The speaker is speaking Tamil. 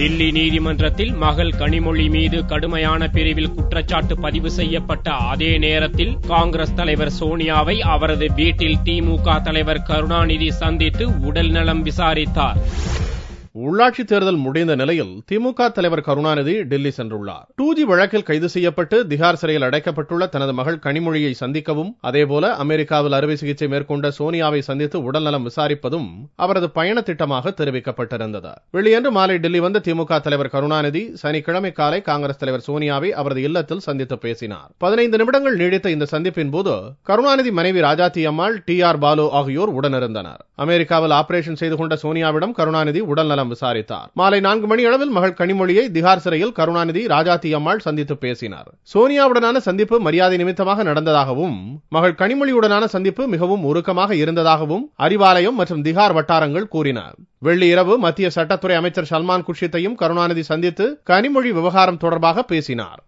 தில்லி நீதிமன்றத்தில் மகள் கனிமொழி மீது கடுமையான பிரிவில் குற்றச்சாட்டு பதிவு செய்யப்பட்ட அதே நேரத்தில் காங்கிரஸ் தலைவர் சோனியாவை அவரது வீட்டில் திமுக தலைவர் கருணாநிதி சந்தித்து உடல்நலம் விசாரித்தார். உள்ளாட்சித் தேர்தல் முடிந்த நிலையில் திமுக தலைவர் கருணாநிதி டெல்லி சென்றுள்ளார். 2G வழக்கில் கைது செய்யப்பட்டு திகார் சிறையில் அடைக்கப்பட்டுள்ள தனது மகள் கனிமொழியை சந்திக்கவும், அதேபோல அமெரிக்காவில் அறுவை சிகிச்சை மேற்கொண்ட சோனியாவை சந்தித்து உடல்நலம் விசாரிப்பதும் அவரது பயண திட்டமாக தெரிவிக்கப்பட்டிருந்தது. வெள்ளியன்று மாலை டெல்லி வந்த திமுக தலைவர் கருணாநிதி சனிக்கிழமை காலை காங்கிரஸ் தலைவர் சோனியாவை அவரது இல்லத்தில் சந்தித்து பேசினார். 15 நிமிடங்கள் நீடித்த இந்த சந்திப்பின் போது கருணாநிதி மனைவி ராஜாத்தி அம்மாள், TR பாலு ஆகியோர் உடனிருந்தனர். அமெரிக்காவில் ஆபரேஷன் செய்து கொண்ட சோனியாவிடம் கருணாநிதி உடல்நலம் விசாரித்தார். மாலை 4 மணி அளவில் மகள் கனிமொழியை திகார் சிறையில் கருணாநிதி, ராஜாத்தி அம்மாள் சந்தித்து பேசினார். சோனியாவுடனான சந்திப்பு மரியாதை நிமித்தமாக நடந்ததாகவும், மகள் கனிமொழியுடனான சந்திப்பு மிகவும் உருக்கமாக இருந்ததாகவும் அறிவாலயம் மற்றும் திகார் வட்டாரங்கள் கூறின. வெள்ளி இரவு மத்திய சட்டத்துறை அமைச்சர் சல்மான் குர்ஷித்தையும் கருணாநிதி சந்தித்து கனிமொழி விவகாரம் தொடர்பாக பேசினார்.